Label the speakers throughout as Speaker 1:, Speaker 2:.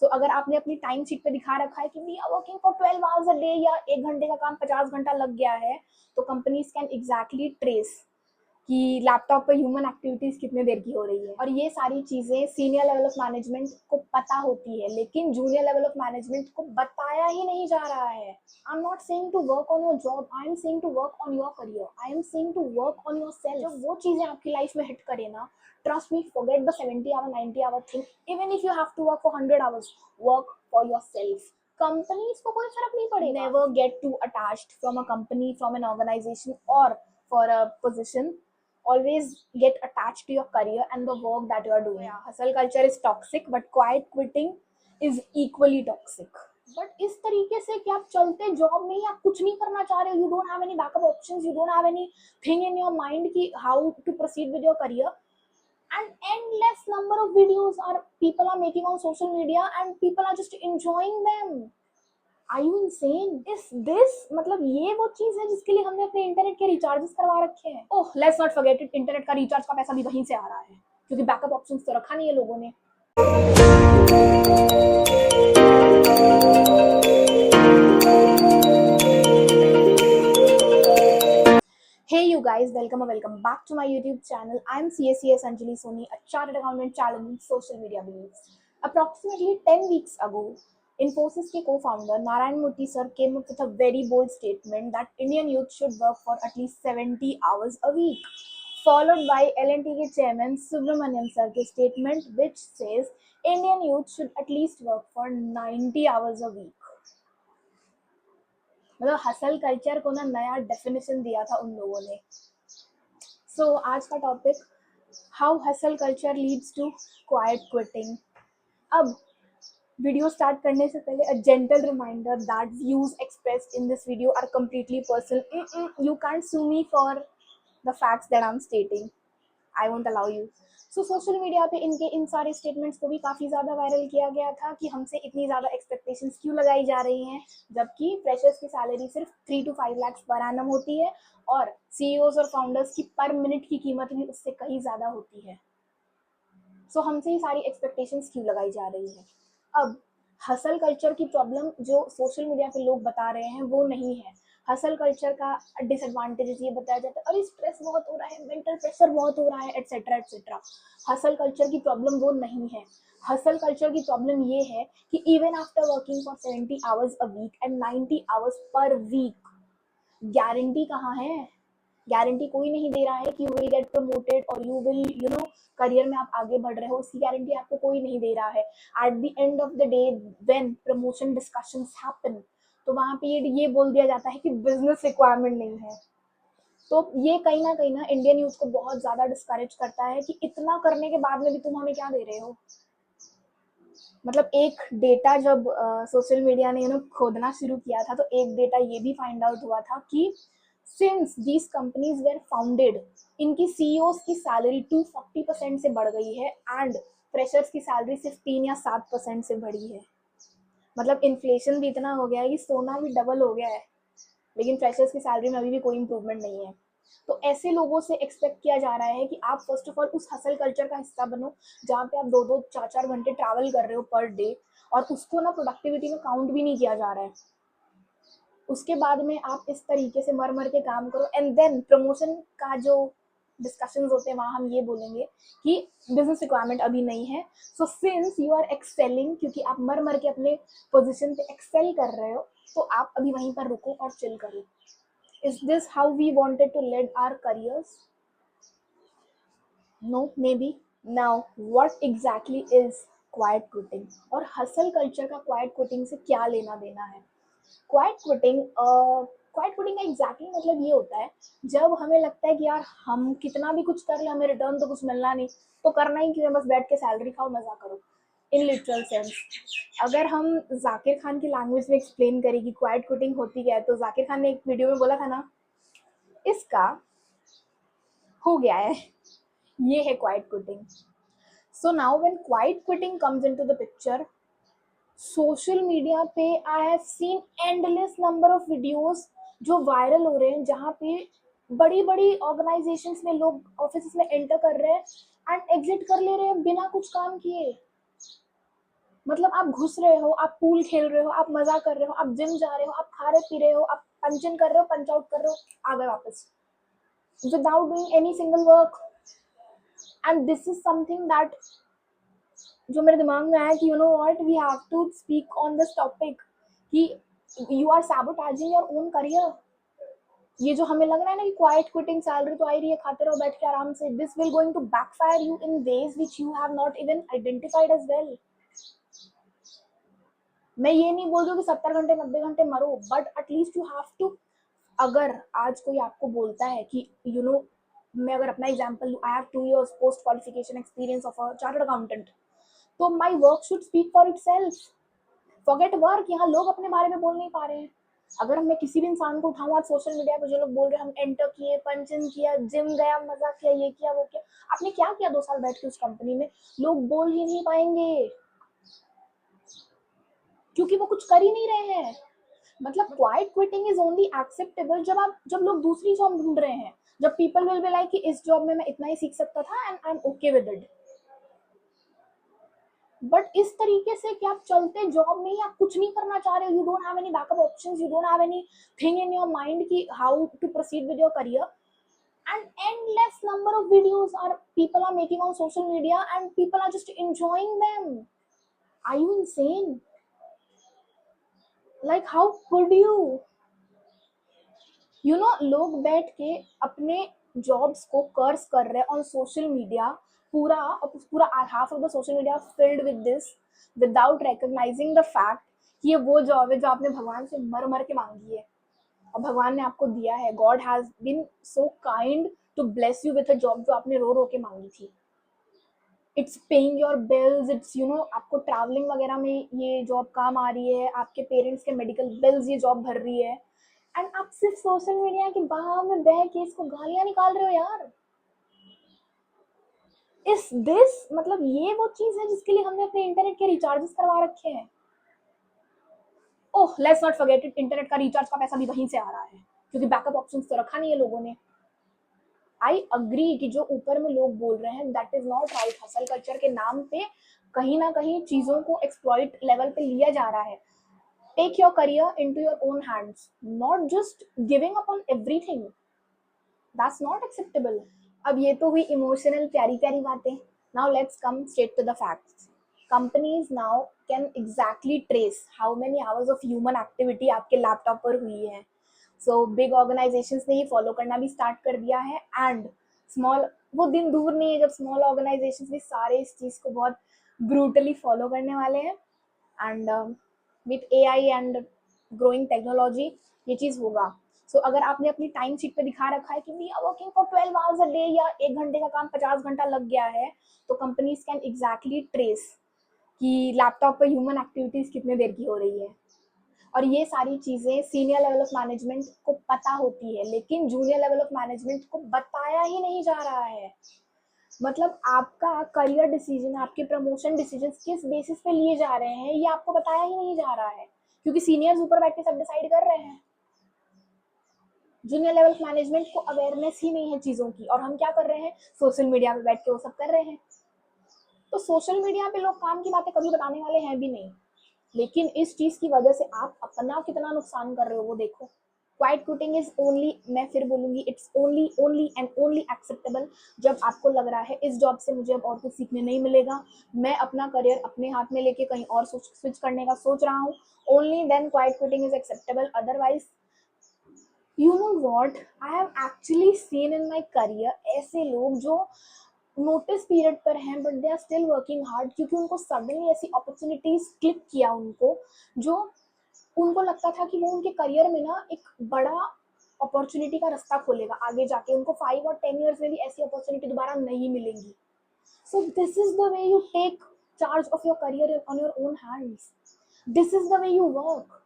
Speaker 1: सो अगर आपने अपनी टाइम शीट पे दिखा रखा है कि we are working for 12 hours a day या 1 घंटे का काम 50 घंटा लग गया है, तो कंपनीज कैन एग्जैक्टली ट्रेस कि लैपटॉप पर ह्यूमन एक्टिविटीज कितने देर की हो रही है। और ये सारी चीजें सीनियर लेवल ऑफ मैनेजमेंट को पता होती है, लेकिन जूनियर लेवल ऑफ मैनेजमेंट को बताया ही नहीं जा रहा है। I am not saying to work on your job, I am saying to work on your career, I am saying to work on your self. जब वो चीजें आपकी लाइफ में हिट करे ना, trust me, forget the 70 hour 90 hour thing. Even if you have to work for 100 hours, work for your self. Companies को कोई फर्क नहीं पड़ेगा। Never get to attached from a company, from an organization और for a position. Always get attached to your career and the work that you are doing. Yeah, hustle culture is toxic, but quiet quitting is equally toxic. But इस तरीके से कि आप चलते job में ही आप कुछ नहीं करना चाह रहे हो, you don't have any backup options, you don't have anything in your mind कि how to proceed with your career, and endless number of videos are people are making on social media and people are just enjoying them. Are you insane? Is this मतलब ये वो चीज है जिसके लिए हमने अपने इंटरनेट के रिचार्जेस करवा रखे हैं? Oh, let's not forget it, internet का रिचार्ज का पैसा भी वहीं से आ रहा है, क्योंकि बैकअप ऑप्शंस तो रखा नहीं है लोगों ने। Hey you guys, welcome back to my YouTube channel. I'm CACS Anjali Soni, a chartered accountant challenging social media beliefs. Approximately 10 weeks ago, Infosys के co-founder Narayan Murthy sir came up with a very bold statement that Indian youth should work for at least 70 hours a week, followed by L&T के chairman Subramaniam sir के statement which says Indian youth should at least work for 90 hours a week. मतलब hustle culture को ना नया definition दिया था उन लोगों ने। सो आज का topic, how hustle culture leads to quiet quitting. अब वीडियो स्टार्ट करने से पहले a gentle reminder that views expressed in this video are completely personal. You can't sue me for the facts that I am stating. I won't allow you. So social media पे इनके इन सारे statements को भी काफ़ी ज़्यादा viral किया गया था कि हमसे इतनी ज़्यादा एक्सपेक्टेशंस क्यों लगाई जा रही हैं, जबकि फ्रेशर्स की सैलरी सिर्फ 3 to 5 लाख पर एनम होती है और सीईओज और फाउंडर्स की पर मिनट की कीमत भी उससे कहीं ज़्यादा होती है। सो हमसे ही सारी एक्सपेक्टेशंस क्यों लगाई जा रही है। अब हसल कल्चर की प्रॉब्लम जो सोशल मीडिया पे लोग बता रहे हैं वो नहीं है। हसल कल्चर का डिसएडवांटेजेस ये बताया जाता है, अरे स्ट्रेस बहुत हो रहा है, मेंटल प्रेशर बहुत हो रहा है, एटसेट्रा एटसेट्रा। हसल कल्चर की प्रॉब्लम वो नहीं है। हसल कल्चर की प्रॉब्लम ये है कि even after working for 70 hours a week and 90 hours per week, guarantee कहाँ है? गारंटी कोई नहीं दे रहा है कि यू विल गेट प्रमोटेड और यू विल करियर में आप आगे बढ़ रहे हो, उसकी गारंटी आपको कोई नहीं दे रहा है। At the end of the day when promotion discussions happen, तो वहाँ पे ये बोल दिया जाता है कि बिजनेस रिक्वायरमेंट नहीं है। तो ये कहीं ना इंडियन यूथ को बहुत ज़्यादा डिस्करेज करता है कि इतना करने के बाद में भी तुम हमें क्या दे रहे हो। मतलब एक डेटा जब सोशल मीडिया ने खोदना शुरू किया था, तो एक डेटा ये भी फाइंड आउट हुआ था कि since these companies were founded, इनकी सीईओज की सैलरी 240% से बढ़ गई है एंड फ्रेशर्स की सैलरी सिर्फ 3 या 7% से बढ़ी है। मतलब इन्फ्लेशन भी इतना हो गया है कि सोना भी डबल हो गया है, लेकिन फ्रेशर्स की सैलरी में अभी भी कोई इंप्रूवमेंट नहीं है। तो ऐसे लोगों से एक्सपेक्ट किया जा रहा है कि आप फर्स्ट ऑफ ऑल उस हसल कल्चर का हिस्सा बनो जहाँ पे आप 2-4 घंटे ट्रैवल कर रहे हो पर डे, और उसको ना प्रोडक्टिविटी में काउंट भी नहीं किया जा रहा है। उसके बाद में आप इस तरीके से मर के काम करो एंड देन प्रमोशन का जो डिस्कशंस होते हैं वहाँ हम ये बोलेंगे कि बिजनेस रिक्वायरमेंट अभी नहीं है। So since you are excelling, क्योंकि आप मर के अपने पोजिशन पे एक्सेल कर रहे हो, तो आप अभी वहीं पर रुको और चिल करो। Is this how we wanted to lead our careers? No, maybe. Now, what exactly is quiet quitting? और hustle culture का quiet quitting से क्या लेना देना है? Quiet quitting का एग्जैक्टली मतलब ये होता है, जब हमें लगता है कि यार हम कितना भी कुछ कर ले, हमें रिटर्न तो कुछ मिलना नहीं, तो करना ही क्यों है, बस बैठ के सैलरी खाओ, मजा करो। इन लिटरल सेंस अगर हम जाकिर खान की लैंग्वेज में एक्सप्लेन करें कि क्वाइट क्विटिंग होती क्या है, तो जाकिर खान ने एक वीडियो में बोला था ना, इसका हो गया है, ये है quiet quitting. So now when quiet quitting comes into the picture, social media पे I have seen endless number of videos जो वायरल हो रहे हैं, जहाँ पे बड़ी बड़ी ऑर्गेनाइजेशंस में लोग ऑफिस में एंटर कर रहे हैं एंड एग्जिट कर ले रहे हैं बिना कुछ काम किए। मतलब आप घुस रहे हो, आप पूल खेल रहे हो, आप मजा कर रहे हो, आप जिम जा रहे हो, आप खा रहे पी रहे हो, आप पंच इन कर रहे हो, पंच आउट कर रहे हो, आ गए वापस without doing any single work. And this is something that जो मेरे दिमाग में आया कि you know what, we have to speak on this topic कि you are sabotaging your own career. ये जो हमें लग रहा है ना कि क्वाइट क्विटिंग, सैलरी तो आ ही रही है, खाते रहो बैठ के आराम से, this will going to backfire you in ways which you have not even identified as well. मैं ये नहीं बोल रही हूँ कि 70 घंटे 90 घंटे मरो, but at least you have to. अगर आज कोई आपको बोलता है कि यू नो, मैं अगर अपना एग्जांपल लूँ, I have 2 years post qualification experience of a chartered accountant, तो my work should speak for itself. Forget work, यहाँ लोग अपने बारे में बोल नहीं पा रहे हैं. अगर मैं किसी भी इंसान को उठाऊँ आज सोशल मीडिया पे, जो लोग बोल रहे हैं हम एंटर किए, पंचन किया, जिम गया, मजा किया, ये किया वो किया, आपने क्या किया 2 साल बैठ के उस कंपनी में, लोग बोल ही नहीं पाएंगे क्योंकि वो कुछ कर ही नहीं रहे हैं. मतलब quite quitting is only acceptable जब लोग दूसरी जॉब ढूंढ रहे हैं, जब पीपल विल बी लाइक कि इस जॉब में मैं इतना ही सीख सकता था and I am okay with it. But इस तरीके से कि आप चलते जॉब में ही आप कुछ नहीं करना चाह रहे हो, you don't have any backup options, you don't have anything in your mind कि how to proceed with your career. And endless number of videos are people are making on social media and people are just enjoying them. Are you insane? Like how could you? You know, लोग बैठ के अपने jobs को कर्स कर रहे हैं on social media. पूरा पूरा half of the social media filled with this, without recognising the fact कि ये वो जॉब है जो आपने भगवान से मर मर के मांगी है और भगवान ने आपको दिया है. God has been so kind to bless you with a job जो आपने रो रो के मांगी थी. It's paying your bills, it's you know, आपको ट्रैवलिंग वगैरह में ये जॉब काम आ रही है, आपके पेरेंट्स के मेडिकल बिल्स ये जॉब भर रही है. एंड आप सिर्फ सोशल मीडिया के बहाव में बह के इसको गालियां निकाल रहे हो यार. इस दिस मतलब ये वो चीज है जिसके लिए हमने अपने इंटरनेट के रिचार्जेस करवा रखे हैं. Oh let's not forget it, internet का रिचार्ज का पैसा भी वहीं से आ रहा है क्योंकि बैकअप ऑप्शंस तो रखा नहीं है लोगों ने. आई अग्री कि जो ऊपर में लोग बोल रहे हैं that is not right. Hustle culture के नाम पे कहीं ना कहीं चीजों को एक्सप्लॉइट लेवल पे लिया जा रहा है. Take your career into your own hands, not just giving up on everything. That's not acceptable. अब ये तो हुई इमोशनल प्यारी प्यारी बातें. Now let's come straight to the facts. Companies now can exactly trace how many hours of human activity आपके laptop पर हुई है. सो बिग ऑर्गेनाइजेशंस ने ये फॉलो करना भी स्टार्ट कर दिया है. एंड स्मॉल, वो दिन दूर नहीं है जब स्मॉल ऑर्गेनाइजेशंस भी सारे इस चीज़ को बहुत ब्रूटली फॉलो करने वाले हैं. And with AI and growing technology ये चीज़ होगा. सो अगर आपने अपनी टाइम शीट पे दिखा रखा है कि we are working for 12 hours a day या 1 घंटे का काम 50 घंटा लग गया है, तो कंपनीज कैन एग्जैक्टली ट्रेस कि लैपटॉप पे ह्यूमन एक्टिविटीज कितने देर की हो रही है. और ये सारी चीज़ें सीनियर लेवल ऑफ मैनेजमेंट को पता होती है, लेकिन जूनियर लेवल ऑफ मैनेजमेंट को बताया ही नहीं जा रहा है. मतलब आपका करियर डिसीजन, आपके प्रमोशन डिसीजन किस बेसिस पे लिए जा रहे हैं ये आपको बताया ही नहीं जा रहा है क्योंकि सीनियर्स ऊपर बैठ के सब डिसाइड कर रहे हैं. जूनियर लेवल मैनेजमेंट को अवेयरनेस ही नहीं है चीज़ों की, और हम क्या कर रहे हैं, सोशल मीडिया पे बैठ के वो सब कर रहे हैं. तो सोशल मीडिया पे लोग काम की बातें कभी बताने वाले हैं भी नहीं, लेकिन इस चीज़ की वजह से आप अपना कितना नुकसान कर रहे हो वो देखो. क्वाइट क्विटिंग इज ओनली, मैं फिर बोलूंगी, it's only only and only acceptable जब आपको लग रहा है इस जॉब से मुझे अब और कुछ सीखने नहीं मिलेगा, मैं अपना करियर अपने हाथ में लेके कहीं और स्विच करने का सोच रहा हूँ. Only then quiet quitting is acceptable. Otherwise you know what, I have actually seen in my career ऐसे लोग जो नोटिस पीरियड पर हैं but they are still working hard क्योंकि उनको सडनली ऐसी अपॉर्चुनिटीज क्लिक किया उनको, जो उनको लगता था कि वो उनके करियर में ना एक बड़ा अपॉर्चुनिटी का रास्ता खोलेगा आगे जाके, उनको 5 और 10 years में भी ऐसी अपॉर्चुनिटी दोबारा नहीं मिलेंगी. So this is the way you take charge of your career on your own hands. This is the way you work.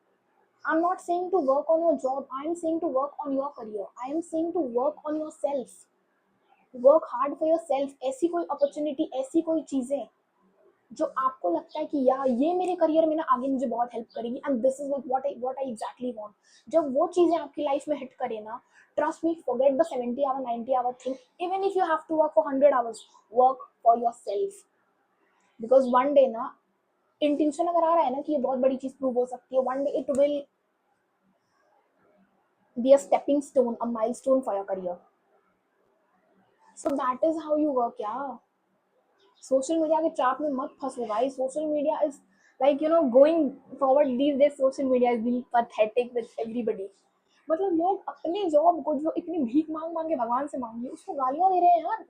Speaker 1: I'm not saying to work on your job, I am saying to work on your career, I am saying to work on yourself, work hard for yourself. ऐसी कोई opportunity, ऐसी कोई चीजें जो आपको लगता है कि यार ये मेरे करियर में ना आगे मुझे बहुत हेल्प करेगी and this is what I exactly want, जब वो चीजें आपकी लाइफ में हिट करे ना, trust me, forget the 70 hour 90 hour thing. Even if you have to work for 100 hours, work for your self. Because one day ना intention अगर आ रहा है ना कि ये बहुत बड़ी चीज प्रूव हो सकती है, one day it will be a stepping stone, a milestone for your career. So that is how you work. या सोशल मीडिया के ट्रैप में मत फंसो भाई. Social media is like going forward these days social media is being pathetic with everybody. मतलब लोग अपने job को जो इतनी भीख मांग मांग के भगवान से मांगी उसको गालियां दे रहे हैं यार.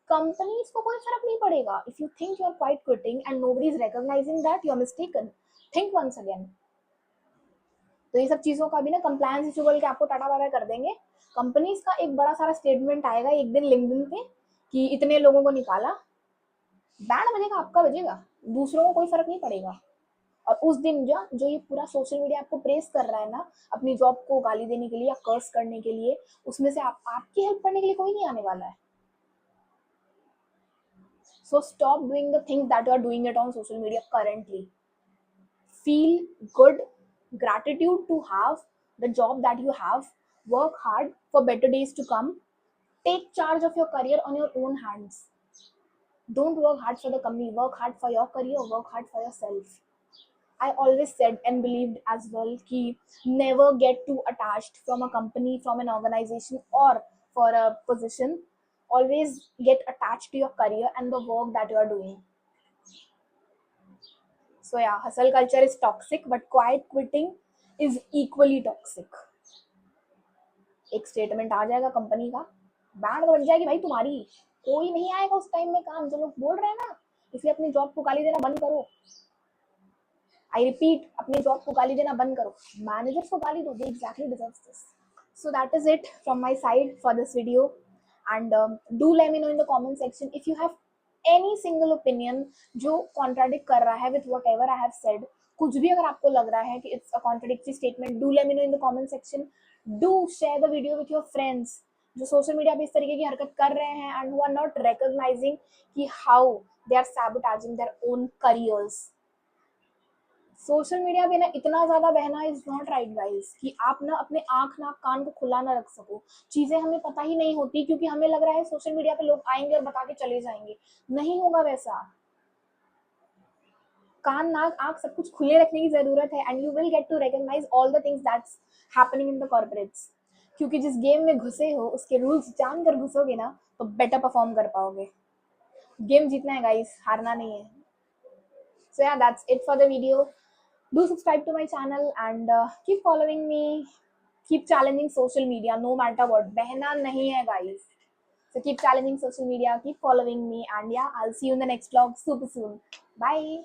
Speaker 1: कंपनीज को कोई फर्क नहीं पड़ेगा. If you think you are quiet quitting and nobody is recognizing that, you are mistaken. Think once again. तो ये सब चीजों का भी ना कंप्लायंस इशू बोल के आपको टाटा बाय बाय कर देंगे. कंपनीज का एक बड़ा सारा स्टेटमेंट आएगा एक दिन लिंक्डइन पे कि इतने लोगों को निकाला. बैंड बजेगा, आपका बजेगा, दूसरों को कोई फर्क नहीं पड़ेगा. और उस दिन जो ये पूरा सोशल मीडिया आपको प्रेस कर रहा है ना अपनी जॉब को गाली देने के लिए या कर्स करने के लिए, उसमें से आपकी हेल्प करने के लिए कोई नहीं आने वाला है. So stop doing the things that you are doing it on social media currently. Feel good, gratitude to have the job that you have, work hard for better days to come, take charge of your career on your own hands. Don't work hard for the company, work hard for your career, work hard for yourself. I always said and believed as well ki never get too attached from a company, from an organization, or for a position. Always get attached to your career and the work that you are doing. So yeah, hustle culture is toxic, but quiet quitting is equally toxic. एक statement आ जाएगा company का, band बज जाएगी भाई तुम्हारी. कोई नहीं आएगा उस टाइम में काम. जो लोग बोल रहे हैं ना इसलिए अपनी जॉब को गाली देना बंद करो. आई रिपीट, अपनी जॉब को गाली देना बंद करो. मैनेजर्स को गाली दो, दे exactly deserve this. So that is it from my side for this video, and do let me know in the comment section if you have any single opinion जो contradict कर रहा है with whatever I have said. कुछ भी अगर आपको लग रहा है कि it's a contradictory statement, do let me know in the comment section. Do share the video with your friends जो सोशल मीडिया पे इस तरीके की हरकत कर रहे हैं and who are not recognizing कि how they are sabotaging their own careers. Social media पे ना इतना ज्यादा बहना इज नॉट राइट गाइस कि आप ना अपने आंख नाक कान को खुला ना रख सको. चीजें हमें पता ही नहीं होती क्योंकि हमें लग रहा है सोशल मीडिया पे लोग आएंगे और बता के चले जाएंगे. नहीं होगा वैसा. कान नाक आंख सब कुछ खुले रखने की जरूरत है and you will get to recognize all the things that's happening in the corporates. क्योंकि जिस गेम में घुसे हो उसके रूल्स जानकर घुसोगे ना तो बेटर परफॉर्म कर पाओगे. गेम जीतना है गाइस, हारना नहीं है. So yeah, that's it for the video. Do subscribe to my channel and keep following me. Keep challenging social media no matter what. Behna nahi hai guys. So keep challenging social media, keep following me, and yeah, I'll see you in the next vlog super soon. Bye.